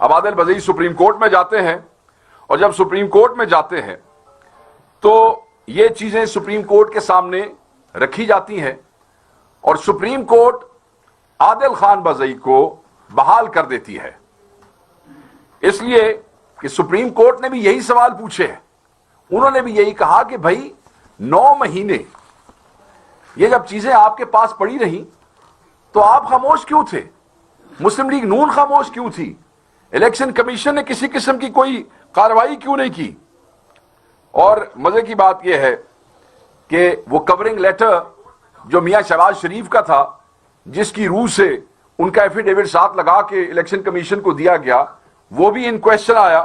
اب عادل بزئی supreme court میں جاتے ہیں اور جب سپریم کورٹ میں جاتے ہیں تو یہ چیزیں سپریم کورٹ کے سامنے رکھی جاتی ہیں اور سپریم کورٹ عادل خان بزئی کو بحال کر دیتی ہے، اس لیے کہ سپریم کورٹ نے بھی یہی سوال پوچھے ہیں. انہوں نے بھی یہی کہا کہ بھائی 9 مہینے یہ جب چیزیں آپ کے پاس پڑی رہیں تو آپ خاموش کیوں تھے؟ مسلم لیگ نون خاموش کیوں تھی؟ الیکشن کمیشن نے کسی قسم کی کوئی کارروائی کیوں نہیں کی؟ اور مزے کی بات یہ ہے کہ وہ کورنگ لیٹر جو میاں شہباز شریف کا تھا، جس کی روح سے ان کا ایفیڈیوٹ ساتھ لگا کے الیکشن کمیشن کو دیا گیا، وہ بھی ان کوشچن آیا.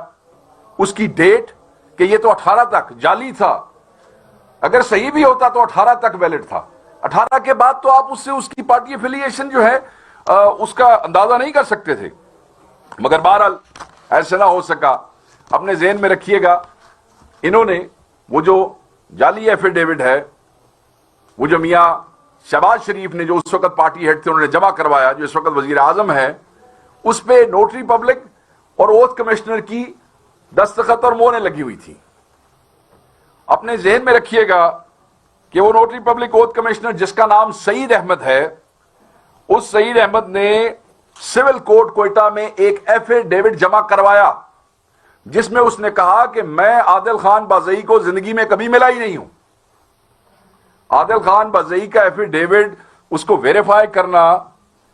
اس کی ڈیٹ کہ یہ تو 18 تک جعلی تھا، اگر صحیح بھی ہوتا تو 18 تک ویلڈ تھا، 18 کے بعد تو آپ اس سے اس کی پارٹی افیلیشن جو ہے اس کا اندازہ نہیں کر سکتے تھے. مگر بہرحال ایسے نہ ہو سکا. اپنے ذہن میں رکھیے گا، انہوں نے وہ جو جعلی ایفیڈیوٹ ہے، وہ جو میاں شہباز شریف نے جو اس وقت پارٹی ہیڈ تھے انہوں نے جمع کروایا، جو اس وقت وزیر اعظم ہے، اس پہ نوٹری پبلک اور اوتھ کمشنر کی دستخط اور مہریں لگی ہوئی تھی. اپنے ذہن میں رکھیے گا کہ وہ نوٹری پبلک اوتھ کمشنر جس کا نام سعید احمد ہے، اس سعید احمد نے سول کورٹ کوئٹہ میں ایک ایفیڈیوٹ جمع کروایا جس میں اس نے کہا کہ میں عادل خان بازئی کو زندگی میں کبھی ملا ہی نہیں ہوں. عادل خان بازئی کا ایفیڈیوٹ اس کو ویریفائی کرنا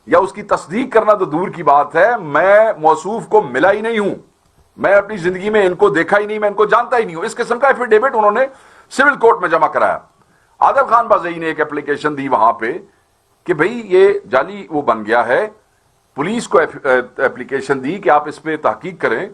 یا اس کی تصدیق کرنا تو دور کی بات ہے، میں موصوف کو ملا ہی نہیں ہوں، میں اپنی زندگی میں ان کو دیکھا ہی نہیں، میں ان کو جانتا ہی نہیں ہوں. اس قسم کا ایفیڈیوٹ انہوں نے سول کورٹ میں جمع کرایا. عادل خان بازئی نے ایک اپلیکیشن دی وہاں پہ کہ بھئی یہ جعلی وہ بن گیا ہے. پولیس کو اپلیکیشن دی کہ آپ اس پہ تحقیق کریں.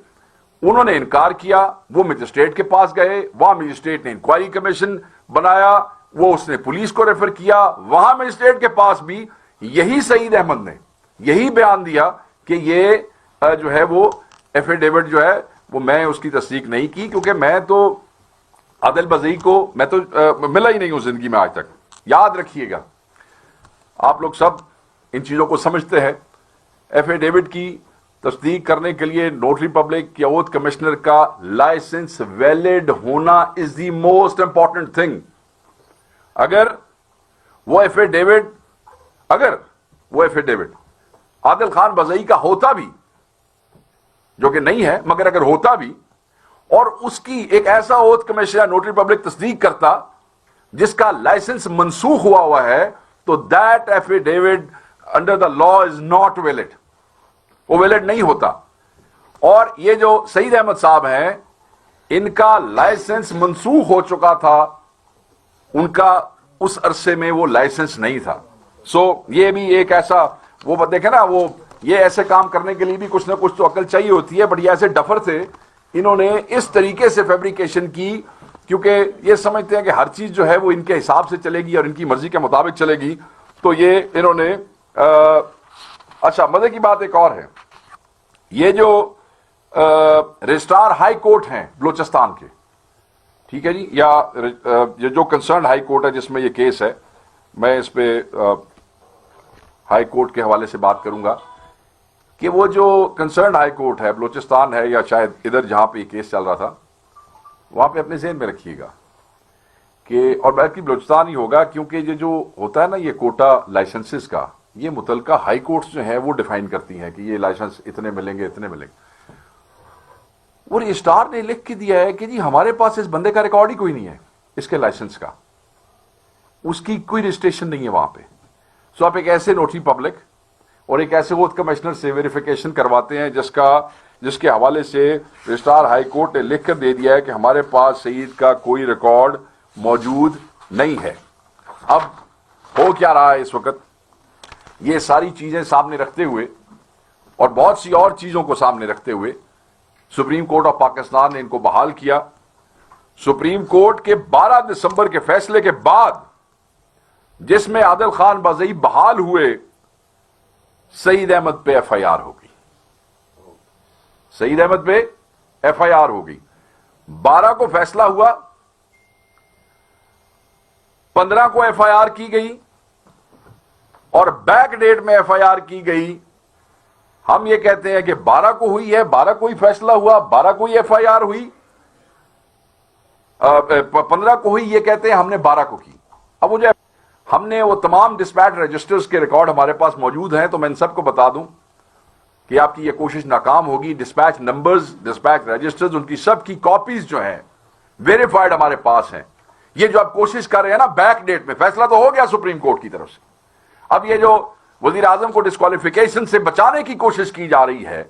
انہوں نے انکار کیا. وہ مجسٹریٹ کے پاس گئے، وہاں مجسٹریٹ نے انکوائری کمیشن بنایا، وہ اس نے پولیس کو ریفر کیا. وہاں مجسٹریٹ کے پاس بھی یہی سعید احمد نے یہی بیان دیا کہ یہ جو ہے وہ ایفیڈیوٹ جو ہے وہ میں اس کی تصدیق نہیں کی، کیونکہ میں تو عادل بزئی کو میں تو ملا ہی نہیں ہوں زندگی میں آج تک. یاد رکھیے گا، آپ لوگ سب ان چیزوں کو سمجھتے ہیں. ایفیڈیوٹ کی تصدیق کرنے کے لیے نوٹری پبلک یا اوتھ کمشنر کا لائسنس ویلڈ ہونا از دی موسٹ امپورٹنٹ تھنگ. اگر وہ ایفیڈیوٹ عادل خان بزئی کا ہوتا بھی، جو کہ نہیں ہے، مگر اگر ہوتا بھی اور اس کی ایک ایسا اوتھ کمیشن یا نوٹری پبلک تصدیق کرتا جس کا لائسنس منسوخ ہوا ہے، تو that affidavit under the law is not valid, وہ ویلڈ نہیں ہوتا. اور یہ جو سعید احمد صاحب ہیں، ان کا لائسنس منسوخ ہو چکا تھا، ان کا اس عرصے میں وہ لائسنس نہیں تھا. سو یہ بھی ایک ایسا وہ دیکھیں نا، وہ یہ ایسے کام کرنے کے لیے بھی کچھ نہ کچھ تو عقل چاہیے ہوتی ہے. بٹ یہ ایسے ڈفر تھے، انہوں نے اس طریقے سے فیبریکیشن کی کیونکہ یہ سمجھتے ہیں کہ ہر چیز جو ہے وہ ان کے حساب سے چلے گی اور ان کی مرضی کے مطابق چلے گی. تو یہ انہوں نے اچھا مزے کی بات ایک اور ہے، یہ جو رجسٹرار ہائی کورٹ ہیں بلوچستان کے، ٹھیک ہے جی، یا یہ جو کنسرنڈ ہائی کورٹ ہے جس میں یہ کیس ہے، میں اس پہ ہائی کورٹ کے حوالے سے بات کروں گا کہ وہ جو کنسرنڈ ہائی کورٹ ہے بلوچستان ہے یا شاید ادھر جہاں پہ یہ کیس چل رہا تھا، وہاں پہ اپنے ذہن میں رکھیے گا کہ اور بلکہ بلوچستان ہی ہوگا، کیونکہ یہ جو ہوتا ہے نا یہ کوٹا لائسنسز کا، یہ متعلقہ ہائی کورٹس جو ہیں وہ ڈیفائن کرتی ہیں کہ یہ لائسنس اتنے ملیں گے اتنے ملیں گے. وہ رجسٹرار نے لکھ کے دیا ہے کہ جی ہمارے پاس اس بندے کا ریکارڈ ہی کوئی نہیں ہے، اس کے لائسنس کا، اس کی کوئی رجسٹریشن نہیں ہے وہاں پہ. سو آپ ایک ایسے نوٹری پبلک اور ایک ایسے اوتھ کمشنر سے ویریفیکیشن کرواتے ہیں جس کے حوالے سے رجسٹرار ہائی کورٹ نے لکھ کر دے دیا ہے کہ ہمارے پاس سعید کا کوئی ریکارڈ موجود نہیں ہے. اب ہو کیا رہا ہے اس وقت؟ یہ ساری چیزیں سامنے رکھتے ہوئے اور بہت سی اور چیزوں کو سامنے رکھتے ہوئے سپریم کورٹ آف پاکستان نے ان کو بحال کیا. سپریم کورٹ کے 12 دسمبر کے فیصلے کے بعد، جس میں عادل خان بازئی بحال ہوئے، سعید احمد پہ ایف آئی آر ہو گئی. سعید احمد پہ ایف آئی آر ہو گئی. 12 کو فیصلہ ہوا، 15 کو ایف آئی آر کی گئی اور بیک ڈیٹ میں ایف آئی آر کی گئی ہم یہ کہتے ہیں کہ 12 کو ہوئی ہے، 12 کو ہی فیصلہ ہوا، 12 کو ہی FIR ہوئی، 15 کو ہوئی، یہ کہتے ہیں ہم نے 12 کو کی۔ اب مجھے ہم نے وہ تمام ڈسپیچ رجسٹرز کے ریکارڈ ہمارے پاس موجود ہیں، تو میں ان سب کو بتا دوں کہ آپ کی یہ کوشش ناکام ہوگی۔ ڈسپیچ نمبرز، ڈسپیچ رجسٹرز، ان کی سب کی کاپیز جو ہیں ویریفائڈ ہمارے پاس ہیں۔ یہ جو آپ کوشش کر رہے ہیں نا بیک ڈیٹ میں، فیصلہ تو ہو گیا سپریم کورٹ کی طرف سے، اب یہ جو وزیر اعظم کو ڈسکوالیفیکیشن سے بچانے کی کوشش کی جا رہی ہے،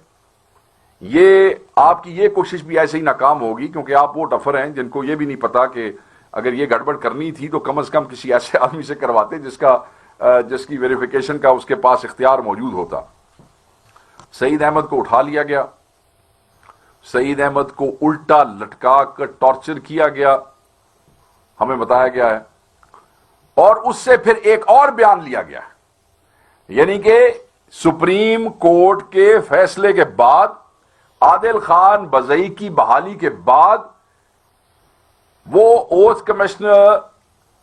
یہ آپ کی یہ کوشش بھی ایسے ہی ناکام ہوگی، کیونکہ آپ وہ ٹفر ہیں جن کو یہ بھی نہیں پتا کہ اگر یہ گڑبڑ کرنی تھی تو کم از کم کسی ایسے آدمی سے کرواتے جس کی ویریفیکیشن کا اس کے پاس اختیار موجود ہوتا۔ سعید احمد کو اٹھا لیا گیا، سعید احمد کو الٹا لٹکا کر ٹارچر کیا گیا، ہمیں بتایا گیا ہے، اور اس سے پھر ایک اور بیان لیا گیا، یعنی کہ سپریم کورٹ کے فیصلے کے بعد، عادل خان بزئی کی بحالی کے بعد، وہ اوتھ کمشنر،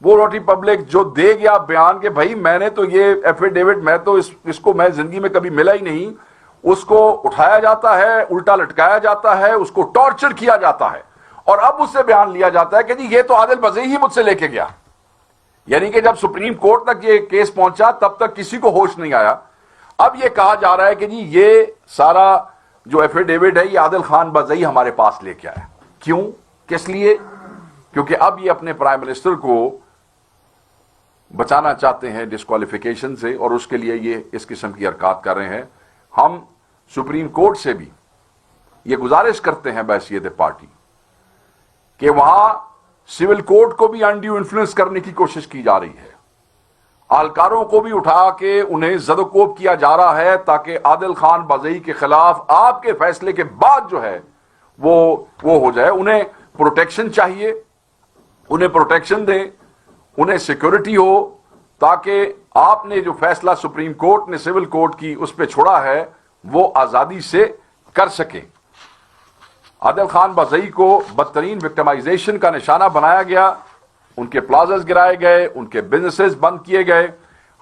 وہ روٹی پبلک جو دے گیا بیان کہ بھائی میں نے تو یہ ایفیڈیوٹ، میں تو اس کو میں زندگی میں کبھی ملا ہی نہیں، اس کو اٹھایا جاتا ہے، الٹا لٹکایا جاتا ہے، اس کو ٹارچر کیا جاتا ہے، اور اب اس سے بیان لیا جاتا ہے کہ جی یہ تو عادل بزئی ہی مجھ سے لے کے گیا۔ یعنی کہ جب سپریم کورٹ تک یہ کیس پہنچا تب تک کسی کو ہوش نہیں آیا، اب یہ کہا جا رہا ہے کہ جی یہ سارا جو ایفیڈیوٹ ہے یہ عادل خان بزئی ہمارے پاس لے کے آیا۔ کیوں؟ کس لیے؟ کیونکہ اب یہ اپنے پرائم منسٹر کو بچانا چاہتے ہیں ڈسکوالیفیکیشن سے، اور اس کے لیے یہ اس قسم کی حرکات کر رہے ہیں۔ ہم سپریم کورٹ سے بھی یہ گزارش کرتے ہیں بحیثیت پارٹی کہ وہاں سول کورٹ کو بھی انڈیو انفلوئنس کرنے کی کوشش کی جا رہی ہے، اہلکاروں کو بھی اٹھا کے انہیں زد و کوب کیا جا رہا ہے، تاکہ عادل خان بزئی کے خلاف آپ کے فیصلے کے بعد جو ہے وہ ہو جائے۔ انہیں پروٹیکشن چاہیے، انہیں پروٹیکشن دیں، انہیں سیکورٹی ہو، تاکہ آپ نے جو فیصلہ سپریم کورٹ نے سول کورٹ کی اس پہ چھوڑا ہے وہ آزادی سے کر سکیں۔ عادل خان بزئی کو بدترین وکٹمائزیشن کا نشانہ بنایا گیا، ان کے پلازز گرائے گئے، ان کے بزنسز بند کیے گئے۔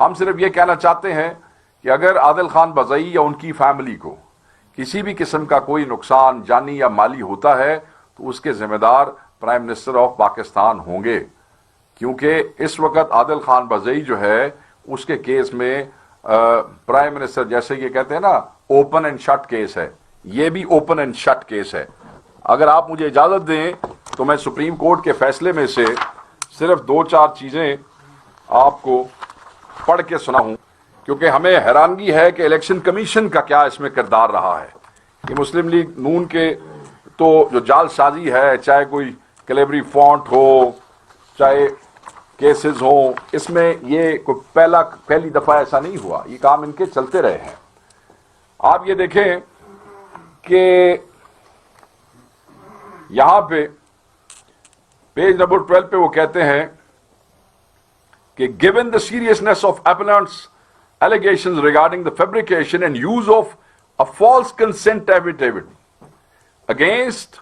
ہم صرف یہ کہنا چاہتے ہیں کہ اگر عادل خان بزئی یا ان کی فیملی کو کسی بھی قسم کا کوئی نقصان جانی یا مالی ہوتا ہے تو اس کے ذمہ دار پرائم منسٹر آف پاکستان ہوں گے، کیونکہ اس وقت عادل خان بزئی جو ہے اس کے کیس میں پرائم منسٹر، جیسے یہ کہتے ہیں نا اوپن اینڈ شٹ کیس ہے، یہ بھی اوپن اینڈ شٹ کیس ہے۔ اگر آپ مجھے اجازت دیں تو میں سپریم کورٹ کے فیصلے میں سے صرف 2-4 چیزیں آپ کو پڑھ کے سناؤں، کیونکہ ہمیں حیرانگی ہے کہ الیکشن کمیشن کا کیا اس میں کردار رہا ہے کہ مسلم لیگ نون کے تو جو جال سازی ہے، چاہے کوئی کلیبری فونٹ ہو، چاہے کیسز ہوں، اس میں یہ کوئی پہلی دفعہ ایسا نہیں ہوا، یہ کام ان کے چلتے رہے ہیں۔ آپ یہ دیکھیں کہ یہاں پہ پیج نمبر 12 پہ وہ کہتے ہیں کہ given the seriousness of appellant's allegations regarding the fabrication and use of a false consent affidavit against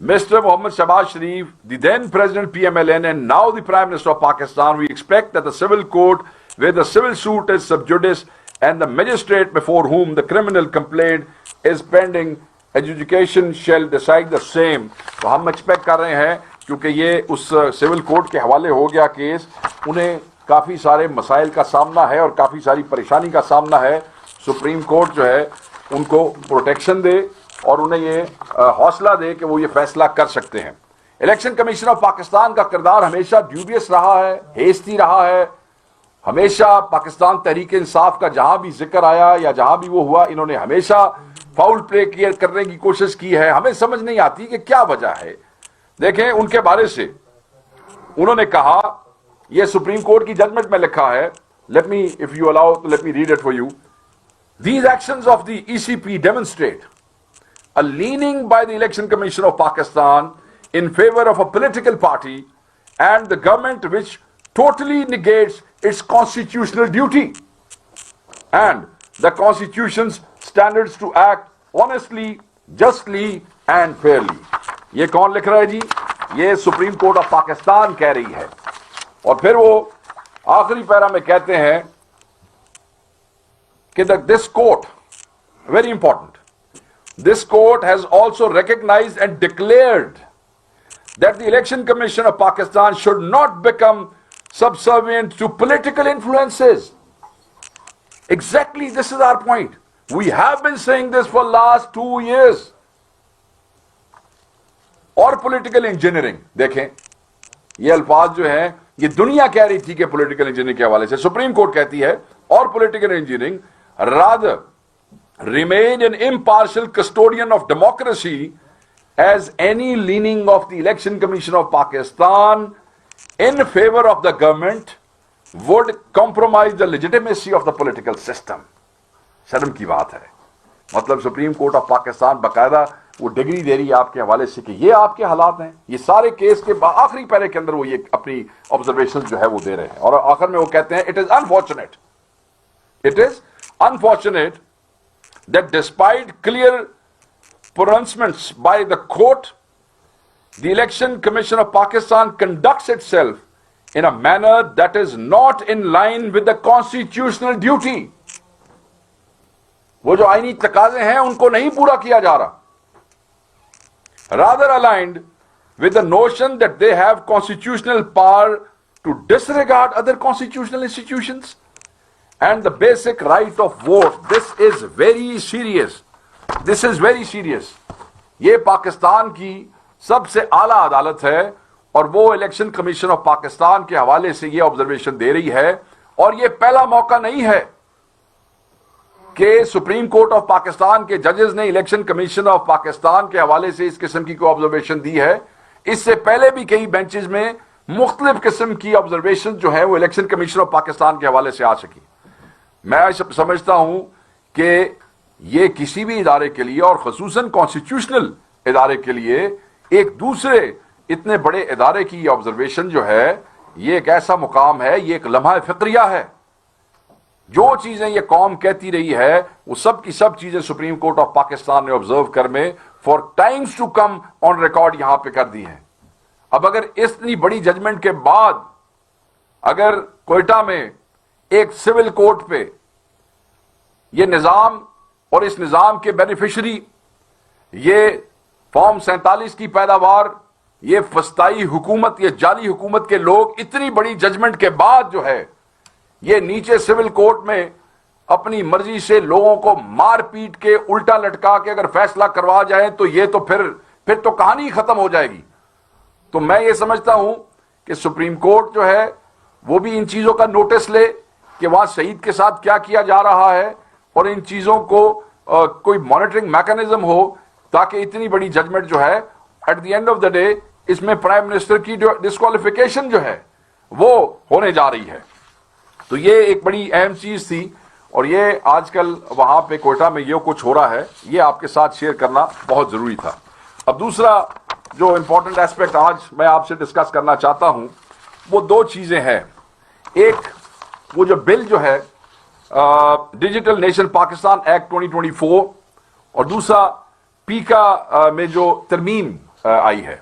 Mr. Mohammad Shahbaz Sharif, the then President PMLN and now the Prime Minister of Pakistan, we expect that the civil court where the civil suit is sub judice and the magistrate before whom the criminal complaint is pending adjudication shall decide the same۔ تو ہم expect کر رہے ہیں، کیونکہ یہ اس civil court کے حوالے ہو گیا کیس، انہیں کافی سارے مسائل کا سامنا ہے اور کافی ساری پریشانی کا سامنا ہے۔ سپریم کورٹ جو ہے ان کو پروٹیکشن دے اور انہیں یہ حوصلہ دے کہ وہ یہ فیصلہ کر سکتے ہیں۔ الیکشن کمیشن آف پاکستان کا کردار ہمیشہ ڈیوبیس رہا ہے، ہیسٹی رہا ہے، ہمیشہ پاکستان تحریک انصاف کا جہاں بھی ذکر آیا یا جہاں بھی وہ ہوا، انہوں نے ہمیشہ فاؤل پلے کرنے کی کوشش کی ہے۔ ہمیں سمجھ نہیں آتی کہ کیا وجہ ہے۔ دیکھیں ان کے بارے سے انہوں نے کہا، یہ سپریم کورٹ کی ججمنٹ میں لکھا ہے، let me if you allow let me read it for you. These actions of the ECP demonstrate a leaning by the Election Commission of Pakistan in favor of a political party and the government which totally negates its constitutional duty and the Constitution's standards to act honestly, justly and fairly۔ یہ کون لکھ رہا ہے جی؟ یہ supreme court of Pakistan کہہ رہی ہے۔ اور پھر وہ آخری پیرا میں کہتے ہیں کہ this court very important. This court has also recognized and declared that the Election Commission of Pakistan should not become subservient to political influences. Exactly, this is our point. We have been saying this for last 2 years. اور political engineering دیکھیں، یہ الفاظ جو ہیں یہ دنیا کہہ رہی تھی کہ پولیٹیکل انجینئرنگ کے حوالے سے سپریم کورٹ کہتی ہے، اور political engineering rather remain an impartial custodian of democracy as any leaning of the Election Commission of Pakistan in favor of the government would compromise the legitimacy of the political system. شرم کی بات ہے. مطلب supreme court of Pakistan باقاعدہ وہ degree دے رہی ہے آپ کے حوالے سے کہ یہ آپ کے حالات ہیں. یہ سارے کیس کے آخری پیرے کے اندر وہ یہ اپنی آبزرویشن جو ہے وہ دے رہے ہیں، اور آخر میں وہ کہتے ہیں it is unfortunate that despite clear pronouncements by the court, the Election Commission of Pakistan conducts itself in a manner that is not in line with the constitutional duty. وہ جو آئینی تقاضے ہیں ان کو نہیں پورا کیا جا رہا. Rather aligned with the notion that they have constitutional power to disregard other constitutional institutions and the basic right of vote. This is very serious. This is very serious. یہ پاکستان کی سب سے اعلیٰ عدالت ہے اور وہ الیکشن کمیشن آف پاکستان کے حوالے سے یہ آبزرویشن دے رہی ہے، اور یہ پہلا موقع نہیں ہے کہ سپریم کورٹ آف پاکستان کے ججز نے الیکشن کمیشن آف پاکستان کے حوالے سے اس قسم کی کوئی آبزرویشن دی ہے. اس سے پہلے بھی کئی بینچز میں مختلف قسم کی آبزرویشن جو ہے وہ الیکشن کمیشن آف پاکستان کے حوالے سے آ سکی. میں سمجھتا ہوں کہ یہ کسی بھی ادارے کے لیے اور خصوصاً کانسٹیٹیوشنل ادارے کے لیے ایک دوسرے اتنے بڑے ادارے کی آبزرویشن جو ہے یہ ایک ایسا مقام ہے، یہ ایک لمحہ فقریہ ہے. جو چیزیں یہ قوم کہتی رہی ہے وہ سب کی سب چیزیں سپریم کورٹ آف پاکستان نے آبزرو کر میں four times to come on record یہاں پہ کر دی ہیں. اب اگر اتنی بڑی ججمنٹ کے بعد اگر کوئٹہ میں ایک سول کورٹ پہ یہ نظام اور اس نظام کے بینیفیشری، یہ فارم 47 کی پیداوار، یہ فسطائی حکومت، یہ جعلی حکومت کے لوگ اتنی بڑی ججمنٹ کے بعد جو ہے یہ نیچے سول کورٹ میں اپنی مرضی سے لوگوں کو مار پیٹ کے الٹا لٹکا کے اگر فیصلہ کروا جائیں تو یہ تو پھر تو کہانی ختم ہو جائے گی. تو میں یہ سمجھتا ہوں کہ سپریم کورٹ جو ہے وہ بھی ان چیزوں کا نوٹس لے کہ وہاں شہید کے ساتھ کیا کیا جا رہا ہے، اور ان چیزوں کو کوئی مانیٹرنگ میکانزم ہو تاکہ اتنی بڑی ججمنٹ جو ہے at the end of the day اس میں پرائم منسٹر کی جو ڈسکوالیفیکیشن جو ہے وہ ہونے جا رہی ہے. تو یہ ایک بڑی اہم چیز تھی، اور یہ آج کل وہاں پہ کوئٹہ میں یہ کچھ ہو رہا ہے یہ آپ کے ساتھ شیئر کرنا بہت ضروری تھا. اب دوسرا جو امپورٹنٹ ایسپیکٹ آج میں آپ سے ڈسکس کرنا چاہتا ہوں وہ دو چیزیں ہیں. ایک وہ جو بل جو ہے ڈیجیٹل نیشن پاکستان ایکٹ 2024، اور دوسرا پیکا میں جو ترمیم آئی ہے.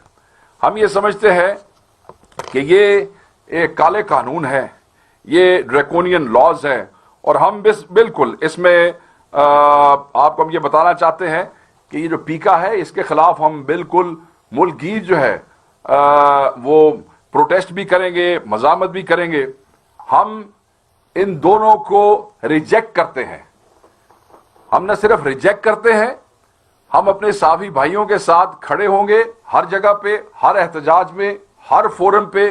ہم یہ سمجھتے ہیں کہ یہ ایک کالے قانون ہے، یہ ڈریکونین لاز ہیں، اور ہم بالکل اس میں آپ کو ہم یہ بتانا چاہتے ہیں کہ یہ جو پیکا ہے اس کے خلاف ہم بالکل ملک گیر جو ہے وہ پروٹیسٹ بھی کریں گے، مزاحمت بھی کریں گے. ہم ان دونوں کو ریجیکٹ کرتے ہیں. ہم نہ صرف ریجیکٹ کرتے ہیں، ہم اپنے صحافی بھائیوں کے ساتھ کھڑے ہوں گے ہر جگہ پہ، ہر احتجاج میں، ہر فورم پہ،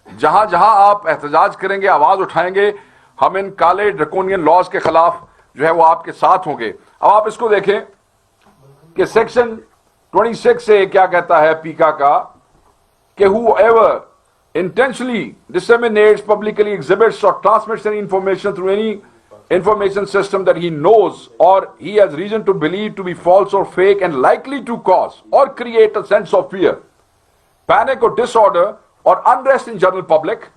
جہاں جہاں آپ احتجاج کریں گے، آواز اٹھائیں گے. ہم ان کالے ڈریکونین لاز کے خلاف جو ہے وہ آپ کے ساتھ ہوں گے. اب آپ اس کو دیکھیں کہ سیکشن 26 سے کیا کہتا ہے پیکا کا کہ whoever intentionally disseminates, publicly exhibits or transmits any information through any information system that he knows or he has reason to believe to be false or fake and likely to cause or create a sense of fear, panic or disorder or unrest in general public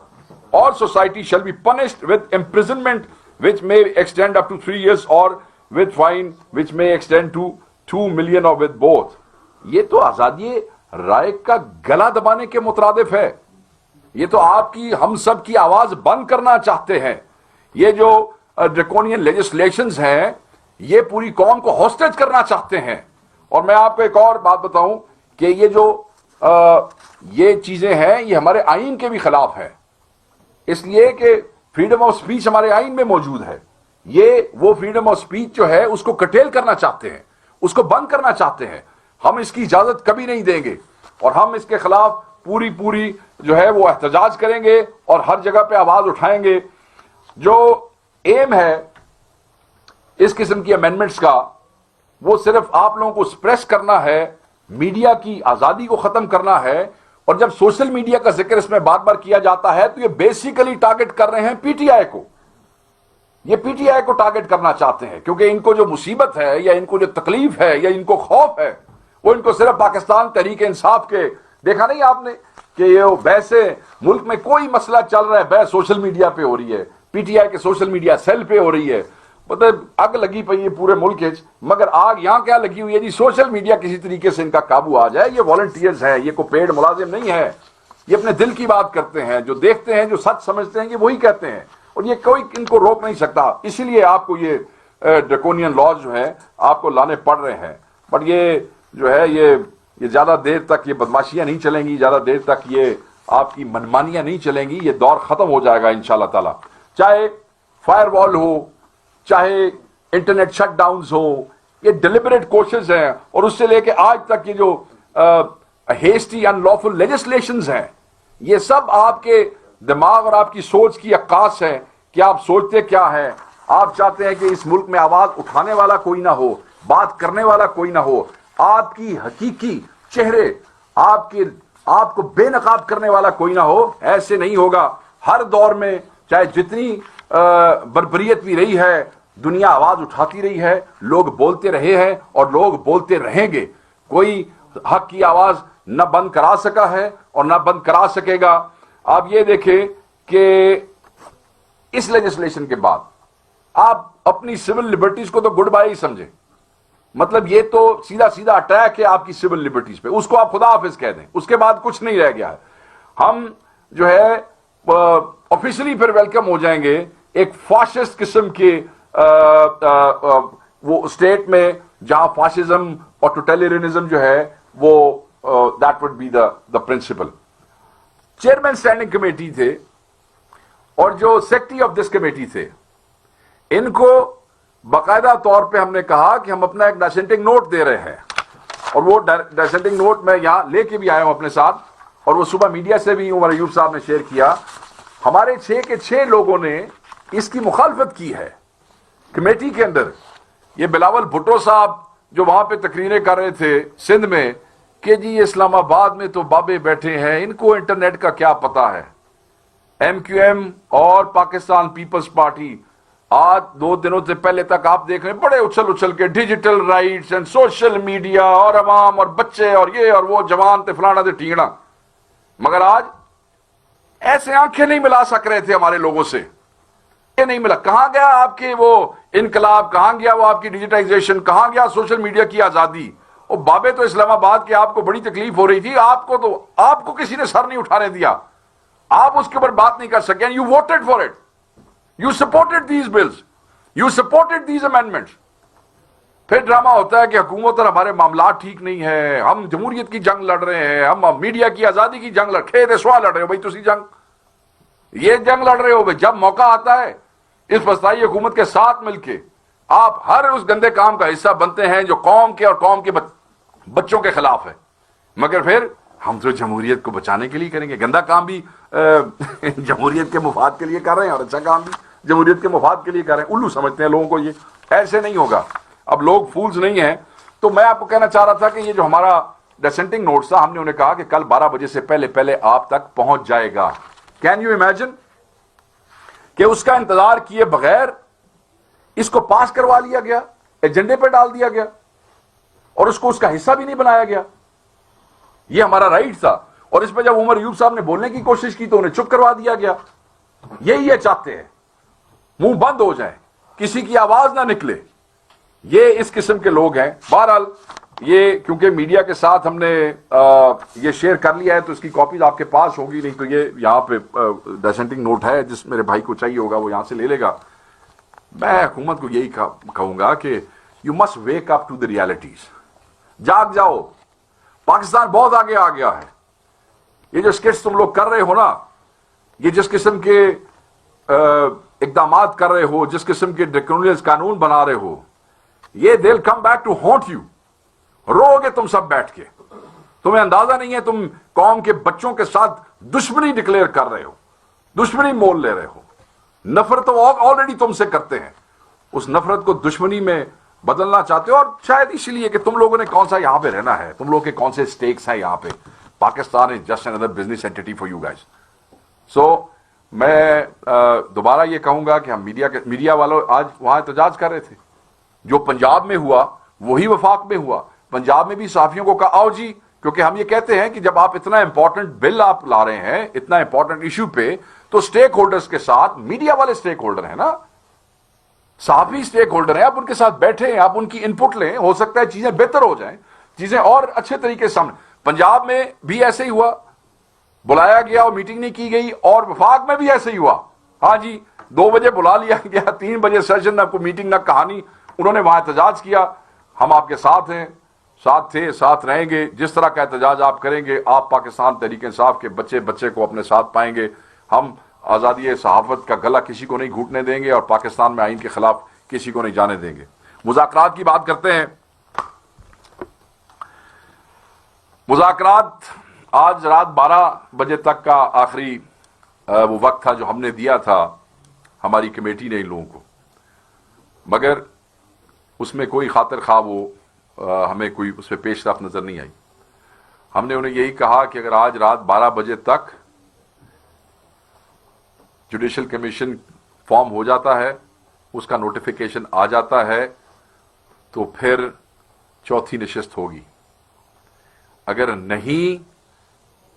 or society shall be punished with imprisonment which may extend up to 3 years or with fine which may extend to 2 million or with both. یہ تو آزادی رائے کا گلا دبانے کے مترادف ہے. یہ تو آپ کی ہم سب کی آواز بند کرنا چاہتے ہیں. یہ جو ڈریکونین لیجسلیشنز ہیں یہ پوری قوم کو ہاسٹیج کرنا چاہتے ہیں. اور میں آپ کو ایک اور بات بتاؤں کہ یہ جو یہ چیزیں ہیں یہ ہمارے آئین کے بھی خلاف ہے، اس لیے کہ فریڈم آف سپیچ ہمارے آئین میں موجود ہے. یہ وہ فریڈم آف سپیچ جو ہے اس کو کٹیل کرنا چاہتے ہیں، اس کو بند کرنا چاہتے ہیں. ہم اس کی اجازت کبھی نہیں دیں گے اور ہم اس کے خلاف پوری جو ہے وہ احتجاج کریں گے اور ہر جگہ پہ آواز اٹھائیں گے. جو ایم ہے اس قسم کی امینڈمنٹس کا وہ صرف آپ لوگوں کو سپریس کرنا ہے، میڈیا کی آزادی کو ختم کرنا ہے. اور جب سوشل میڈیا کا ذکر اس میں بار بار کیا جاتا ہے تو یہ بیسیکلی ٹارگٹ کر رہے ہیں پی ٹی آئی کو. یہ پی ٹی آئی کو ٹارگٹ کرنا چاہتے ہیں کیونکہ ان کو جو مصیبت ہے یا ان کو جو تکلیف ہے یا ان کو خوف ہے وہ ان کو صرف پاکستان تحریک انصاف کے، دیکھا نہیں آپ نے کہ یہ ویسے ملک میں کوئی مسئلہ چل رہا ہے بحث سوشل میڈیا پہ ہو رہی ہے، پی ٹی آئی کے سوشل میڈیا سیل پہ ہو رہی ہے. مطلب اگ لگی پئی ہے پورے ملک، مگر آگ یہاں کیا لگی ہوئی ہے جی، سوشل میڈیا کسی طریقے سے ان کا قابو آ جائے. یہ والنٹیئرز ہیں، یہ کوئی پیڈ ملازم نہیں ہے، یہ اپنے دل کی بات کرتے ہیں، جو دیکھتے ہیں جو سچ سمجھتے ہیں یہ وہی کہتے ہیں اور یہ کوئی ان کو روک نہیں سکتا. اسی لیے آپ کو یہ ڈریکونین لاز جو ہے آپ کو لانے پڑ رہے ہیں. بٹ یہ جو ہے یہ زیادہ دیر تک یہ بدماشیاں نہیں چلیں گی، زیادہ دیر تک یہ آپ کی منمانیاں نہیں چلیں گی. یہ دور ختم ہو جائے گا انشاءاللہ تعالی. چاہے فائر وال ہو، چاہے انٹرنیٹ شٹ ڈاؤنز ہو، یہ ڈیلیبریٹ کوشش ہیں. اور اس سے لے کے آج تک یہ جو ہیسٹی ان لافل لیجسلیشنز ہیں یہ سب آپ کے دماغ اور آپ کی سوچ کی عکاس ہے کہ آپ سوچتے کیا ہے. آپ چاہتے ہیں کہ اس ملک میں آواز اٹھانے والا کوئی نہ ہو، بات کرنے والا کوئی نہ ہو، آپ کی حقیقی چہرے آپ کو بے نقاب کرنے والا کوئی نہ ہو. ایسے نہیں ہوگا. ہر دور میں چاہے جتنی بربریت بھی رہی ہے دنیا آواز اٹھاتی رہی ہے، لوگ بولتے رہے ہیں اور لوگ بولتے رہیں گے. کوئی حق کی آواز نہ بند کرا سکا ہے اور نہ بند کرا سکے گا. آپ یہ دیکھیں کہ اس لیجسلیشن کے بعد آپ اپنی سول لبرٹیز کو تو گڈ بائی ہی سمجھیں. مطلب یہ تو سیدھا اٹیک ہے آپ کی سول لبرٹیز پہ، اس کو آپ خدا حافظ کہہ دیں، اس کے بعد کچھ نہیں رہ گیا ہے. ہم جو ہے آفیشلی پھر ویلکم ہو جائیں گے ایک فاشسٹ قسم کے وہ اسٹیٹ میں جہاں فاشزم اور ٹوٹیلرینزم جو ہے وہ that would be the principle. Chairman standing committee تھے اور جو سیکریٹری آف دس کمیٹی تھے ان کو باقاعدہ طور پہ ہم نے کہا کہ ہم اپنا ایک ڈسینٹنگ نوٹ دے رہے ہیں اور وہ ڈسینٹنگ نوٹ میں یہاں لے کے بھی آیا ہوں اپنے ساتھ اور وہ صبح میڈیا سے بھی عمر ایوب صاحب نے شیئر کیا. ہمارے 6 کے 6 لوگوں نے اس کی مخالفت کی ہے کمیٹی کے اندر. یہ بلاول بھٹو صاحب جو وہاں پہ تقریریں کر رہے تھے سندھ میں کہ جی اسلام آباد میں تو بابے بیٹھے ہیں ان کو انٹرنیٹ کا کیا پتا ہے. ایم کیو ایم اور پاکستان پیپلز پارٹی آج 2 دنوں سے پہلے تک آپ دیکھ رہے ہیں بڑے اچھل کے digital rights and social media اور عوام اور بچے اور یہ اور وہ جوان تے فلانا تے ٹھیکڑا، مگر آج ایسے آنکھیں نہیں ملا سک رہے تھے ہمارے لوگوں سے. یہ نہیں ملا. کہاں گیا آپ کے وہ انقلاب، کہاں گیا وہ آپ کی ڈیجیٹائزیشن، کہاں گیا سوشل میڈیا کی آزادی. وہ بابے تو اسلام آباد کے آپ کو بڑی تکلیف ہو رہی تھی، آپ کو کسی نے سر نہیں اٹھانے دیا، آپ اس کے اوپر بات نہیں کر سکے. You voted for it, you supported these bills, you supported these amendments. پھر ڈرامہ ہوتا ہے کہ حکومت اور ہمارے معاملات ٹھیک نہیں ہے، ہم جمہوریت کی جنگ لڑ رہے ہیں، ہم میڈیا کی آزادی کی جنگ کھیت سوال لڑ رہے ہو. بھائی تسی یہ جنگ لڑ رہے ہو. بھائی جب موقع آتا ہے اس وسطائی حکومت کے ساتھ مل کے آپ ہر اس گندے کام کا حصہ بنتے ہیں جو قوم کے اور قوم کے بچوں کے خلاف ہے، مگر پھر ہم تو جمہوریت کو بچانے کے لیے کریں گے. گندا کام بھی جمہوریت کے مفاد کے لیے کر رہے ہیں اور اچھا کام بھی جمہوریت کے مفاد کے لیے کر رہے ہیں. الو سمجھتے ہیں لوگوں کو. یہ ایسے نہیں ہوگا. اب لوگ فولز نہیں ہیں. تو میں آپ کو کہنا چاہ رہا تھا کہ یہ جو ہمارا ڈسینٹنگ نوٹ تھا ہم نے انہیں کہا کہ کل 12 بجے سے پہلے آپ تک پہنچ جائے گا. کین یو امیجن کہ اس کا انتظار کیے بغیر اس کو پاس کروا لیا گیا، ایجنڈے پہ ڈال دیا گیا اور اس کو اس کا حصہ بھی نہیں بنایا گیا. یہ ہمارا رائٹ تھا. اور اس پہ جب عمر ایوب صاحب نے بولنے کی کوشش کی تو انہیں چپ کروا دیا گیا. یہی یہ چاہتے ہیں منہ بند ہو جائے، کسی کی آواز نہ نکلے. یہ اس قسم کے لوگ ہیں. بہرحال یہ کیونکہ میڈیا کے ساتھ ہم نے یہ شیئر کر لیا ہے تو اس کی کاپیز آپ کے پاس ہوگی، نہیں تو یہ یہاں پہ ڈسینٹنگ نوٹ ہے، جس میرے بھائی کو چاہیے ہوگا وہ یہاں سے لے لے گا. میں حکومت کو یہی کہوں گا کہ you must wake up to the realities. جاگ جاؤ. پاکستان بہت آگے آ گیا ہے. یہ جو اسکٹس تم لوگ کر رہے ہو نا, یہ جس قسم کے اقدامات کر رہے ہو, جس قسم کے ڈریکونیئن قانون بنا رہے ہو, یہ they will come back to haunt you. رو گے تم سب بیٹھ کے. تمہیں اندازہ نہیں ہے تم قوم کے بچوں کے ساتھ دشمنی ڈکلیئر کر رہے ہو, دشمنی مول لے رہے ہو. نفرت تو آلریڈی تم سے کرتے ہیں, اس نفرت کو دشمنی میں بدلنا چاہتے ہو. اور شاید اسی لیے کہ تم لوگوں نے کون سا یہاں پہ رہنا ہے, تم لوگ کے کون سے سٹیکس ہیں یہاں پہ. Pakistan is just another business entity for you guys. سو میں دوبارہ یہ کہوں گا کہ ہم میڈیا والوں آج وہاں احتجاج کر رہے تھے. جو پنجاب میں ہوا وہی وفاق میں ہوا. پنجاب میں بھی صحافیوں کو کہا آؤ جی, کیونکہ ہم یہ کہتے ہیں کہ جب آپ اتنا امپورٹنٹ بل آپ لا رہے ہیں, اتنا امپورٹنٹ ایشو پہ, تو سٹیک ہولڈرز کے ساتھ میڈیا والے سٹیک ہولڈر ہیں نا, صحافی سٹیک ہولڈر ہیں, آپ ان کے ساتھ بیٹھیں, آپ ان کی انپٹ لیں, ہو سکتا ہے چیزیں بہتر ہو جائیں, چیزیں اور اچھے طریقے سے سامنے. پنجاب میں بھی ایسے ہی ہوا, بلایا گیا اور میٹنگ نہیں کی گئی, اور وفاق میں بھی ایسے ہی ہوا. ہاں جی 2 بجے بلا لیا گیا, 3 بجے سیشن, نہ کوئی میٹنگ نہ کہانی. انہوں نے وہاں احتجاج کیا. ہم آپ کے ساتھ ہیں, ساتھ تھے, ساتھ رہیں گے. جس طرح کا احتجاج آپ کریں گے, آپ پاکستان تحریک انصاف کے بچے کو اپنے ساتھ پائیں گے. ہم آزادی صحافت کا گلا کسی کو نہیں گھوٹنے دیں گے, اور پاکستان میں آئین کے خلاف کسی کو نہیں جانے دیں گے. مذاکرات کی بات کرتے ہیں. مذاکرات آج رات 12 بجے تک کا آخری وہ وقت تھا جو ہم نے دیا تھا ہماری کمیٹی نے ان لوگوں کو, مگر اس میں کوئی خاطر خواہ وہ ہمیں کوئی اس پہ پیش رفت نظر نہیں آئی. ہم نے انہیں یہی کہا کہ اگر آج رات 12 بجے تک جوڈیشل کمیشن فارم ہو جاتا ہے, اس کا نوٹیفیکیشن آ جاتا ہے, تو پھر چوتھی نشست ہوگی. اگر نہیں,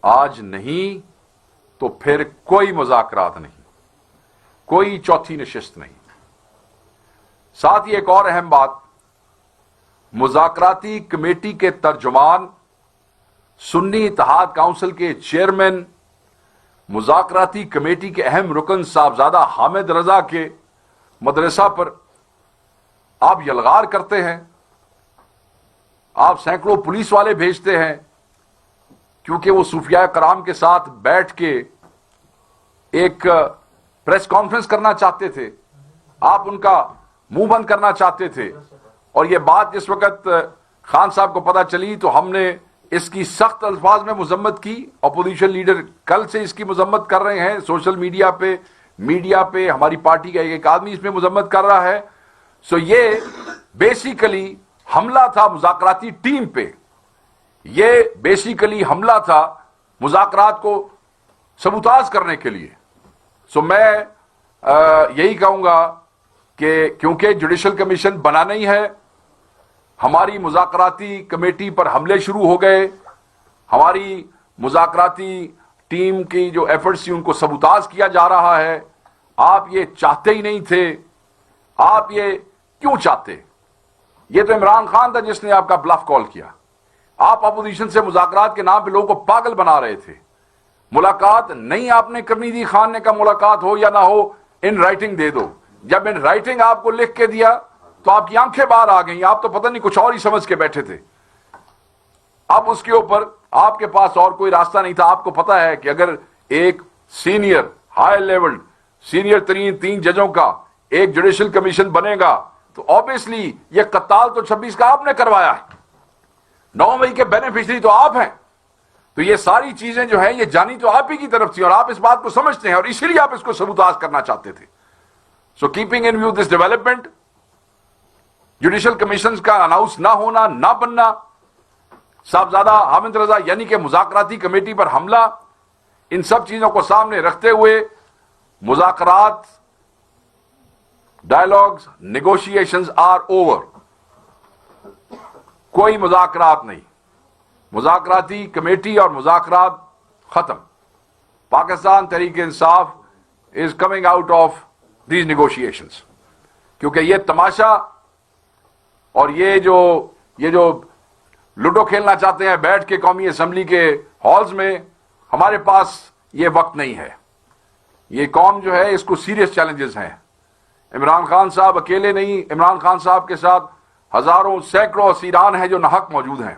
آج نہیں, تو پھر کوئی مذاکرات نہیں, کوئی چوتھی نشست نہیں. ساتھ ہی ایک اور اہم بات, مذاکراتی کمیٹی کے ترجمان, سنی اتحاد کونسل کے چیئرمین, مذاکراتی کمیٹی کے اہم رکن صاحبزادہ حامد رضا کے مدرسہ پر آپ یلغار کرتے ہیں. آپ سینکڑوں پولیس والے بھیجتے ہیں کیونکہ وہ صوفیاء کرام کے ساتھ بیٹھ کے ایک پریس کانفرنس کرنا چاہتے تھے. آپ ان کا منہ بند کرنا چاہتے تھے. اور یہ بات جس وقت خان صاحب کو پتہ چلی تو ہم نے اس کی سخت الفاظ میں مذمت کی. اپوزیشن لیڈر کل سے اس کی مذمت کر رہے ہیں سوشل میڈیا پہ ہماری پارٹی کا ایک آدمی اس میں مذمت کر رہا ہے. سو یہ بیسیکلی حملہ تھا مذاکراتی ٹیم پہ, یہ بیسیکلی حملہ تھا مذاکرات کو سبوتاژ کرنے کے لیے. سو میں یہی کہوں گا کہ کیونکہ جوڈیشل کمیشن بنا نہیں ہے, ہماری مذاکراتی کمیٹی پر حملے شروع ہو گئے, ہماری مذاکراتی ٹیم کی جو ایفرٹس تھی ان کو سبوتاژ کیا جا رہا ہے. آپ یہ چاہتے ہی نہیں تھے. آپ یہ کیوں چاہتے؟ یہ تو عمران خان تھا جس نے آپ کا بلف کال کیا. آپ اپوزیشن سے مذاکرات کے نام پہ لوگوں کو پاگل بنا رہے تھے. ملاقات نہیں آپ نے کرنی تھی, خان نے کہا ملاقات ہو یا نہ ہو ان رائٹنگ دے دو. جب ان رائٹنگ آپ کو لکھ کے دیا تو آپ کی آنکھیں باہر آ گئیں. آپ تو پتہ نہیں کچھ اور ہی سمجھ کے بیٹھے تھے. اب اس کے اوپر آپ کے پاس اور کوئی راستہ نہیں تھا. آپ کو پتا ہے کہ اگر ایک سینئر ہائی لیول سینئر ترین 3 ججوں کا ایک جوڈیشل کمیشن بنے گا تو obviously یہ قتال تو 26 کا آپ نے کروایا ہے. 9 مئی کے بینیفیشری تو آپ ہیں. تو یہ ساری چیزیں جو ہیں یہ جانی تو آپ ہی کی طرف تھی, اور آپ اس بات کو سمجھتے ہیں, اور اسی لیے آپ اس کو سبوتاژ کرنا چاہتے تھے. So keeping in view this development, judicial commission کا اناؤنس نہ ہونا, نہ بننا, صاحبزادہ حامد رضا یعنی کہ مذاکراتی کمیٹی پر حملہ, ان سب چیزوں کو سامنے رکھتے ہوئے مذاکرات, ڈائلاگز, نیگوشیشنز آر اوور. کوئی مذاکرات نہیں. مذاکراتی کمیٹی اور مذاکرات ختم. Pakistan Tehreek Insaf is coming out of these negotiations. کیونکہ یہ تماشا اور یہ جو لوڈو کھیلنا چاہتے ہیں بیٹھ کے قومی اسمبلی کے ہالز میں, ہمارے پاس یہ وقت نہیں ہے. یہ قوم جو ہے اس کو سیریس چیلنجز ہیں. عمران خان صاحب اکیلے نہیں، عمران خان صاحب کے ساتھ ہزاروں سینکڑوں اسیران ہیں جو ناحق موجود ہیں.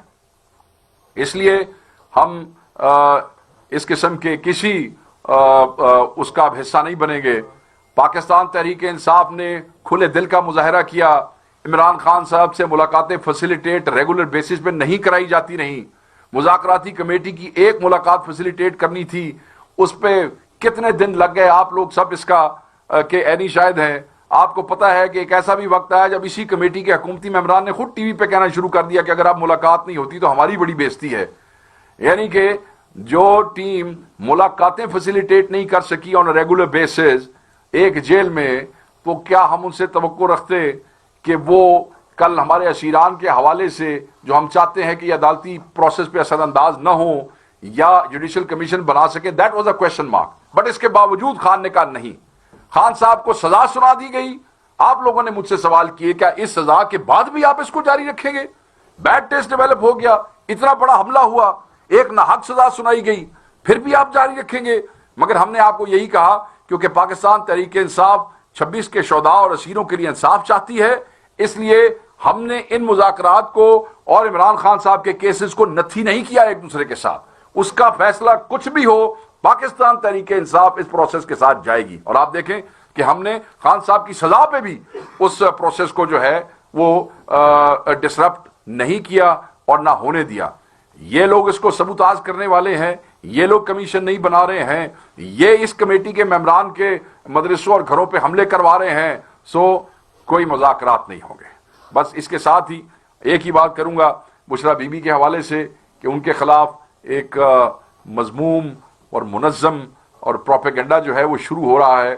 اس لیے ہم اس قسم کے کسی اس کا حصہ نہیں بنیں گے. پاکستان تحریک انصاف نے کھلے دل کا مظاہرہ کیا. عمران خان صاحب سے ملاقاتیں فیسیلیٹیٹ ریگولر بیسس پہ نہیں کرائی جاتی رہیں. مذاکراتی کمیٹی کی ایک ملاقات فیسیلیٹیٹ کرنی تھی، اس پہ کتنے دن لگ گئے. آپ لوگ سب اس کا کہ عینی شاہد ہیں. آپ کو پتا ہے کہ ایک ایسا بھی وقت آیا جب اسی کمیٹی کے حکومتی ممبران نے خود ٹی وی پہ کہنا شروع کر دیا کہ اگر آپ ملاقات نہیں ہوتی تو ہماری بڑی بےزتی ہے. یعنی کہ جو ٹیم ملاقاتیں فیسیلیٹیٹ نہیں کر سکی آن ریگولر بیسز ایک جیل میں، تو کیا ہم ان سے توقع رکھتے کہ وہ کل ہمارے اسیران کے حوالے سے جو ہم چاہتے ہیں کہ یہ عدالتی پروسیس پہ اثر انداز نہ ہو یا جوڈیشل کمیشن بنا سکے؟ That was a question mark. But اس کے باوجود خان نے کہا نہیں. خان صاحب کو سزا سنا دی گئی. آپ لوگوں نے مجھ سے سوال کیے کیا اس سزا کے بعد بھی آپ اس کو جاری رکھیں گے؟ بیڈ ٹیسٹ ڈیولپ ہو گیا، اتنا بڑا حملہ ہوا، ایک ناحق سزا سنائی گئی، پھر بھی آپ جاری رکھیں گے؟ مگر ہم نے آپ کو یہی کہا کیونکہ پاکستان تحریک انصاف 26 کے شہداء اور اسیروں کے لیے انصاف چاہتی ہے، اس لیے ہم نے ان مذاکرات کو اور عمران خان صاحب کے کیسز کو نتھی نہیں کیا ایک دوسرے کے ساتھ. اس کا فیصلہ کچھ بھی ہو، پاکستان تحریک انصاف اس پروسیس کے ساتھ جائے گی. اور آپ دیکھیں کہ ہم نے خان صاحب کی سزا پہ بھی اس پروسیس کو جو ہے وہ ڈسرپٹ نہیں کیا اور نہ ہونے دیا. یہ لوگ اس کو سبوتاژ کرنے والے ہیں، یہ لوگ کمیشن نہیں بنا رہے ہیں، یہ اس کمیٹی کے ممبران کے مدرسوں اور گھروں پہ حملے کروا رہے ہیں. سو کوئی مذاکرات نہیں ہوں گے. بس اس کے ساتھ ہی ایک ہی بات کروں گا بشرا بی بی کے حوالے سے کہ ان کے خلاف ایک مذموم اور منظم اور پروپیگنڈا جو ہے وہ شروع ہو رہا ہے،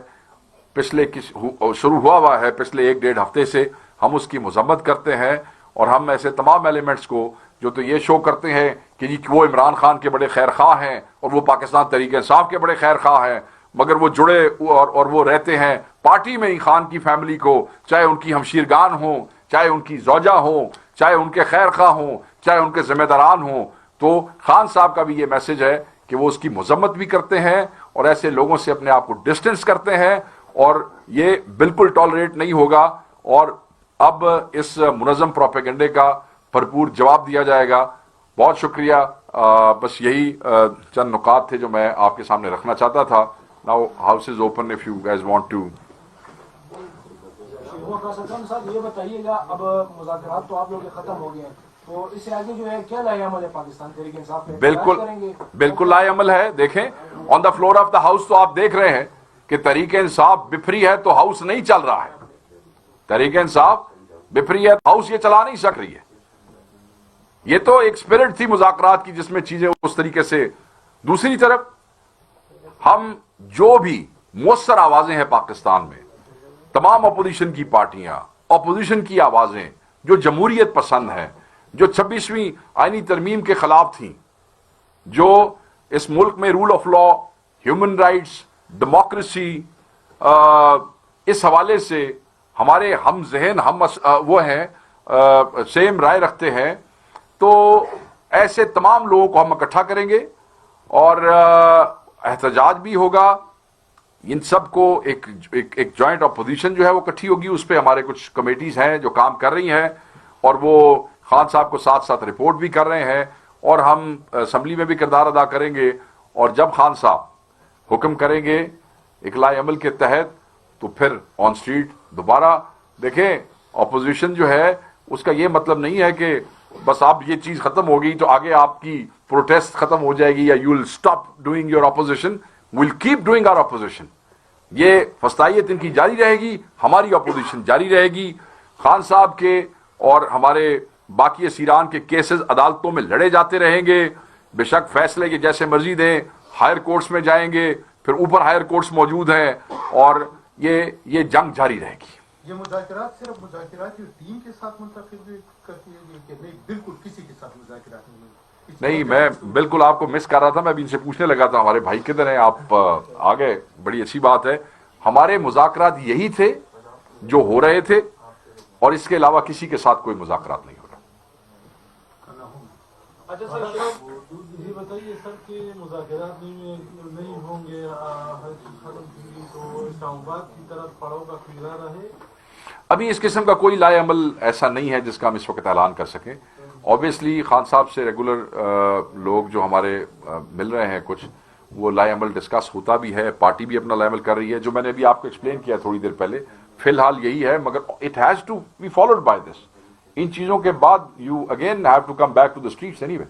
شروع ہوا ہے پچھلے 1-1.5 ہفتے سے. ہم اس کی مذمت کرتے ہیں اور ہم ایسے تمام ایلیمنٹس کو جو تو یہ شو کرتے ہیں کہ جی وہ عمران خان کے بڑے خیر خواہ ہیں اور وہ پاکستان تحریک انصاف کے بڑے خیر خواہ ہیں، مگر وہ جڑے اور وہ رہتے ہیں پارٹی میں ہی خان کی فیملی کو، چاہے ان کی ہمشیرگان ہوں، چاہے ان کی زوجہ ہوں، چاہے ان کے خیر خواہ ہوں، چاہے ان کے ذمہ داران ہوں. تو خان صاحب کا بھی یہ میسج ہے کہ وہ اس کی مذمت بھی کرتے ہیں اور ایسے لوگوں سے اپنے آپ کو ڈسٹنس کرتے ہیں، اور یہ بالکل ٹالریٹ نہیں ہوگا. اور اب اس منظم پروپیگنڈے کا بھرپور جواب دیا جائے گا. بہت شکریہ. بس یہی چند نکات تھے جو میں آپ کے سامنے رکھنا چاہتا تھا. Now house is open if you guys want to. صاحب یہ بتائیے گا، اب مذاکرات تو آپ لوگ کے ختم ہو گئے ہیں، تو اس سے آگے جو ہے کیا لائے عمل ہے پاکستان تحریک انصاف پہ؟ بالکل لائے عمل ہے. دیکھیں on the floor of the house تو آپ دیکھ رہے ہیں کہ تحریک انصاف بفری ہے تو ہاؤس نہیں چل رہا ہے. تحریک انصاف بفری ہے، ہاؤس یہ چلا نہیں سک رہی ہے. یہ تو ایک اسپرٹ تھی مذاکرات کی جس میں چیزیں اس طریقے سے. دوسری طرف ہم جو بھی مؤثر آوازیں ہیں پاکستان میں، تمام اپوزیشن کی پارٹیاں، اپوزیشن کی آوازیں جو جمہوریت پسند ہیں، جو 26ویں آئینی ترمیم کے خلاف تھیں، جو اس ملک میں rule of law, human rights, democracy, اس حوالے سے ہمارے ہم ذہن وہ ہیں، سیم رائے رکھتے ہیں، تو ایسے تمام لوگوں کو ہم اکٹھا کریں گے اور احتجاج بھی ہوگا. ان سب کو ایک جوائنٹ اپوزیشن جو ہے وہ اکٹھی ہوگی. اس پہ ہمارے کچھ کمیٹیز ہیں جو کام کر رہی ہیں اور وہ خان صاحب کو ساتھ ساتھ رپورٹ بھی کر رہے ہیں، اور ہم اسمبلی میں بھی کردار ادا کریں گے. اور جب خان صاحب حکم کریں گے اخلاء عمل کے تحت تو پھر آن سٹریٹ دوبارہ. دیکھیں اپوزیشن جو ہے اس کا یہ مطلب نہیں ہے کہ بس آپ یہ چیز ختم ہو گئی تو آگے آپ کی پروٹیسٹ ختم ہو جائے گی یا you will stop doing your opposition. We'll keep doing our opposition. یہ فسطائیت ان کی جاری رہے گی، ہماری اپوزیشن جاری رہے گی. خان صاحب کے اور ہمارے باقی اسیران کے کیسز عدالتوں میں لڑے جاتے رہیں گے. بے شک فیصلے کے جیسے مرضی دیں، ہائر کورٹس میں جائیں گے، پھر اوپر ہائر کورٹس موجود ہیں، اور یہ جنگ جاری رہے گی. یہ مذاکرات صرف مذاکرات ٹیم کے ساتھ منتخب کرتی ہے کہ نہیں بالکل کسی کے ساتھ مذاکرات نہیں؟ میں بالکل آپ کو مس کر رہا تھا. میں ابھی ان سے پوچھنے لگا تھا ہمارے بھائی کدھر ہیں. آپ آ گئے، بڑی اچھی بات ہے. ہمارے مذاکرات یہی تھے جو ہو رہے تھے، اور اس کے علاوہ کسی کے ساتھ کوئی مذاکرات نہیں ہو رہا. اچھا سر بتائیے سر کہ مذاکرات نہیں ہوں گے ختم کی تو اسلام آباد کی طرف پڑاؤ کا کوئی ارادہ ہے؟ ابھی اس قسم کا کوئی لائے عمل ایسا نہیں ہے جس کا ہم اس وقت اعلان کر سکیں. آبویسلی خان صاحب سے ریگولر لوگ جو ہمارے مل رہے ہیں کچھ وہ لائے عمل ڈسکس ہوتا بھی ہے, پارٹی بھی اپنا لائے عمل کر رہی ہے جو میں نے ابھی آپ کو ایکسپلین کیا تھوڑی دیر پہلے. فی الحال یہی ہے, مگر it has to be followed by this. ان چیزوں کے بعد you again have to come back to the streets anyway.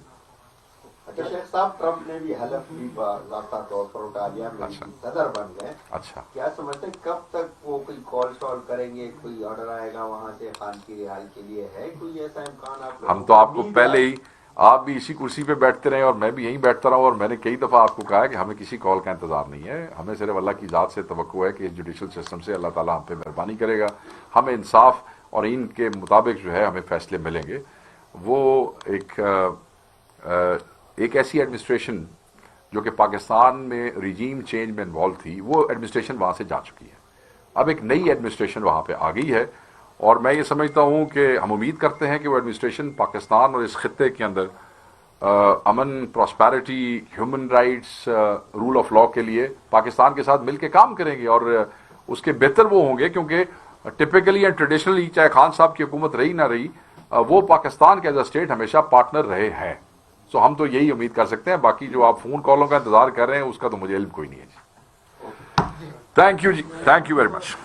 اچھا شیخ صاحب, ٹرمپ نے بھی حلف بھی باضابطہ طور پر اٹھا لیا, امریکی صدر بن گئے. اچھا, کیا سمجھتے ہیں کب تک وہ کوئی کال شال کریں گے, کوئی آرڈر آئے گا وہاں سے خان کی رہائی کے لیے, ہے کوئی ایسا امکان؟ ہم تو آپ کو پہلے ہی, آپ بھی اسی کرسی پہ بیٹھتے رہے اور میں بھی یہیں بیٹھتا رہا ہوں, اور میں نے کئی دفعہ آپ کو کہا ہے کہ ہمیں کسی کال کا انتظار نہیں ہے. ہمیں صرف اللہ کی ذات سے توقع ہے کہ اس جوڈیشل سسٹم سے اللہ تعالیٰ ہم پہ مہربانی کرے گا, ہمیں انصاف اور ان کے مطابق جو ہے ہمیں فیصلے ملیں گے. وہ ایک ایسی ایڈمنسٹریشن جو کہ پاکستان میں ریجیم چینج میں انوالو تھی, وہ ایڈمنسٹریشن وہاں سے جا چکی ہے. اب ایک نئی ایڈمنسٹریشن وہاں پہ آ گئی ہے, اور میں یہ سمجھتا ہوں کہ ہم امید کرتے ہیں کہ وہ ایڈمنسٹریشن پاکستان اور اس خطے کے اندر امن, prosperity, human rights, rule of law کے لیے پاکستان کے ساتھ مل کے کام کریں گے, اور اس کے بہتر وہ ہوں گے, کیونکہ ٹپکلی اینڈ ٹریڈیشنلی چاہے خان صاحب کی حکومت رہی نہ رہی, وہ پاکستان کے ایز اے اسٹیٹ ہمیشہ پارٹنر رہے ہیں. سو ہم تو یہی امید کر سکتے ہیں. باقی جو آپ فون کالوں کا انتظار کر رہے ہیں اس کا تو مجھے علم کوئی نہیں ہے. جی, تھینک یو جی, تھینک یو ویری مچ.